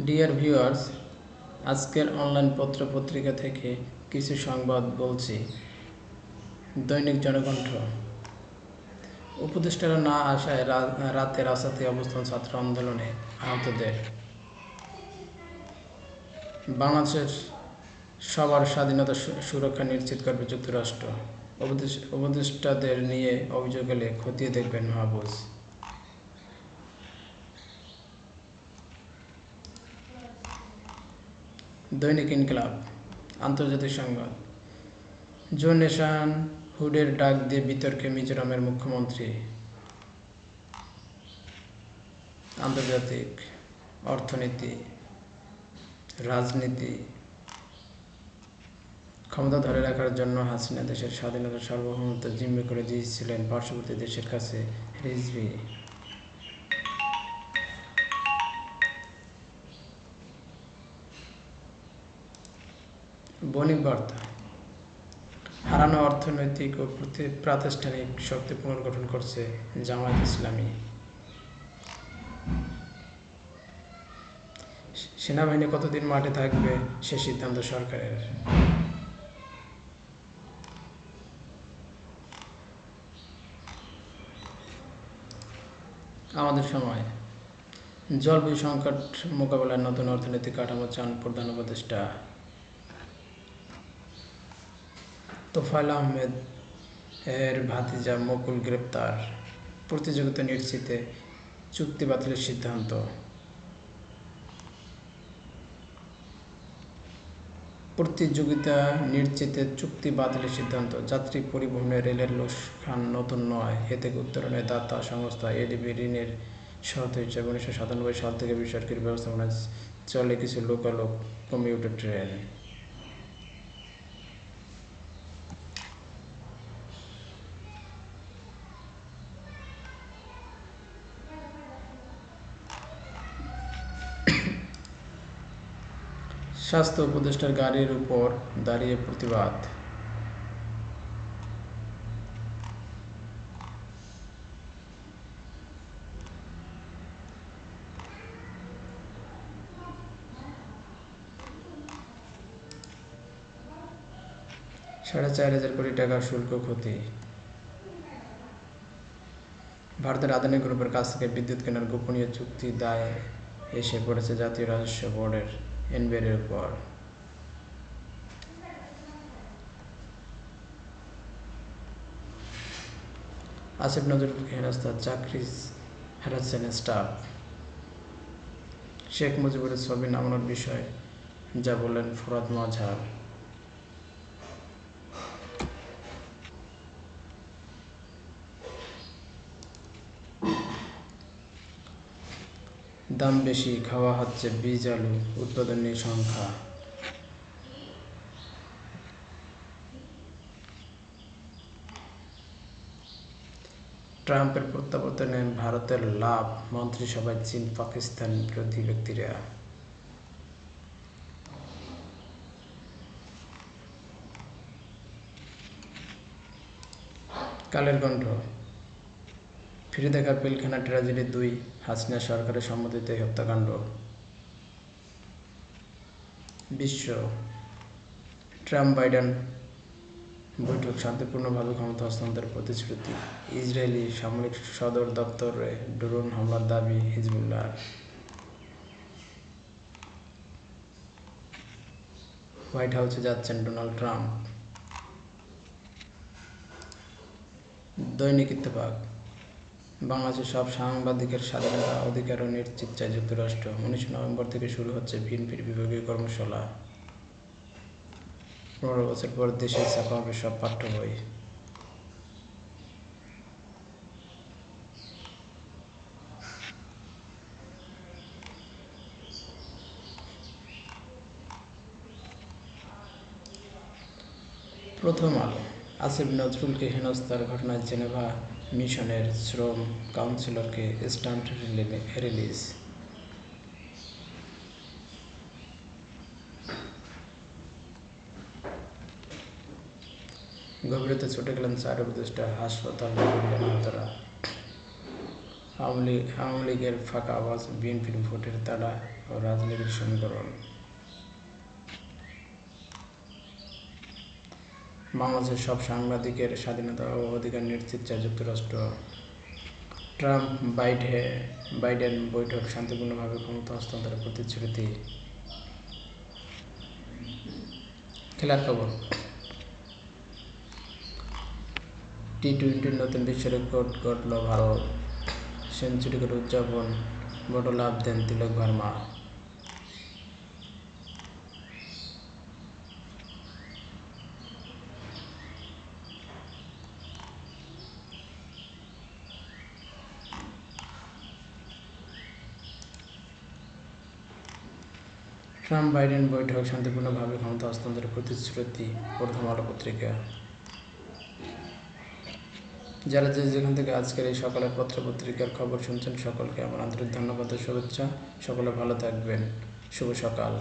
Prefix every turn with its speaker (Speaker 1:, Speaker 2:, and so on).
Speaker 1: Dear viewers, আজকের online পত্র-পত্রিকা থেকে কিছু সংবাদ বলছি। দৈনিক জনকণ্ঠ। উপদেষ্টারা না আসায় রাতে রাজশাহী অবস্থান ছাত্র আন্দোলনে আহতদের। বাংলাদেশের সবার স্বাধীনতা সুরক্ষা নিশ্চিত করবে যুক্তরাষ্ট্র। উপদেষ্টাদের নিয়ে অভিযোগ এলে খতিয়ে দেখবেন মাহফুজ। দৈনিক ইনকিলাব। আন্তর্জাতিক সংবাদ। জো নেশন হুডের ডাক দিয়ে বিতর্কে মিজোরামের মুখ্যমন্ত্রী। আন্তর্জাতিক অর্থনীতি, রাজনীতি। ক্ষমতা ধরে রাখার জন্য হাসিনা দেশের স্বাধীনতা সার্বভৌমত্ব জিম্মি করে দিয়েছিলেন পার্শ্ববর্তী দেশের কাছে। রিজভী। বণিক বার্তা। হারানো অর্থনৈতিক ও প্রাতিষ্ঠানিক শক্তি পুনর্গঠন করছে জামায়াত ইসলামী। সেনাবাহিনী কতদিন মাঠে থাকবে সে সিদ্ধান্ত সরকারের। আমাদের সময়। জলবায়ু সংকট মোকাবেলায় নতুন অর্থনৈতিক কাঠামো চান প্রধান উপদেষ্টা। তোফায়েল আহমেদ এর ভাতিজা মুকুল গ্রেপ্তার। প্রতিযোগিতা নিশ্চিতে চুক্তি বাতিলের সিদ্ধান্ত। যাত্রী পরিবহনে রেলের লোকসান নতুন নয়, এ থেকে উত্তরণের দাতা সংস্থা এডিবি ঋণের শর্ত হিসেবে 1997 সাল থেকে বেসরকারি ব্যবস্থাপনায় চলে কিছু লোকালক কমিউটার ট্রেন। স্বাস্থ্য উপদেষ্টার গাড়ির উপর দাঁড়িয়ে প্রতিবাদ। $4,500 কোটি টাকার শুল্ক ক্ষতি। ভারতের আদানি গ্রুপের কাছ থেকে বিদ্যুৎ কেনার গোপনীয় চুক্তি দায় এসে পড়েছে জাতীয় রাজস্ব বোর্ডের এনবিআর উপর। আসিফ নজরুলকে হেনস্থা, চাকরি হারাচ্ছেন স্টাফ। শেখ মুজিবুরের ছবি নামানোর বিষয়ে যা বললেন ফোরাদ মাজহার। দাম বেশি, খাওয়া হচ্ছে বীজ আলু, উৎপাদন নেই সংখ্যা। ট্রাম্পের প্রত্যাবর্তনে ভারতের লাভ, মন্ত্রিসভায় চীন পাকিস্তান বিরোধী ব্যক্তিরা। কালের কণ্ঠ। ফিরে দেখা পিলখানা ট্র্যাজেডি 2, হাসিনা সরকারের সম্মতিতে হত্যাকাণ্ড। বিশ্ব। ট্রাম্প বাইডেন বৈঠক শান্তিপূর্ণভাবে ক্ষমতা হস্তান্তরের প্রতিশ্রুতি। ইসরায়েলি সামরিক সদর দপ্তরে ড্রোন হামলার দাবি হিজবুল্লাহর। হোয়াইট হাউসে যাচ্ছেন ডোনাল্ড ট্রাম্প। দৈনিক ইত্তেফাক। বাংলাদেশের সব সাংবাদিকের স্বাধীনতা, অধিকার ও নিশ্চিত চায় যুক্তরাষ্ট্র। 19 নভেম্বর থেকে শুরু হচ্ছে বিএনপির বিভাগীয় কর্মশালা। 15 বছর পর দেশে ছাপা হবে সব পাঠ্য বই। প্রথম আলো। আসিফ নজরুলকে হেনস্থার ঘটনায় জেনেভা মিশনের শ্রম কাউন্সিলরকে স্টান্ট রিলিজ। গভীরতে ছুটে গেলেন 4 উপদেষ্টা, হাসপাতালে ঘুরলেন আহতরা। আওয়ামী লীগের ফাঁকা আওয়াজ, বিএনপির ভোটের তাড়া ও রাজনীতির সমীকরণ। বাংলাদেশের সব সাংবাদিকের স্বাধীনতা ও অধিকার নিশ্চিত চায় যুক্তরাষ্ট্র। ট্রাম্প বাইডেন বৈঠক শান্তিপূর্ণভাবে ক্ষমতা হস্তান্তরের প্রতিশ্রুতি। খেলার খবর। টি-20 নতুন বিশ্ব রেকর্ড গড়ল ভারত, সেঞ্চুরি করে উদযাপন, বড় লাভ দেন তিলক ভার্মা। ট্রাম্প বাইডেন বৈঠক শান্তিপূর্ণভাবে ক্ষমতা হস্তান্তরের প্রতিশ্রুতি, প্রথম আলো পত্রিকা। যারা যেখান থেকে আজকের এই সকালের পত্রপত্রিকার খবর শুনছেন সকলকে আমার আন্তরিক ধন্যবাদ ও শুভেচ্ছা। সকলে ভালো থাকবেন। শুভ সকাল।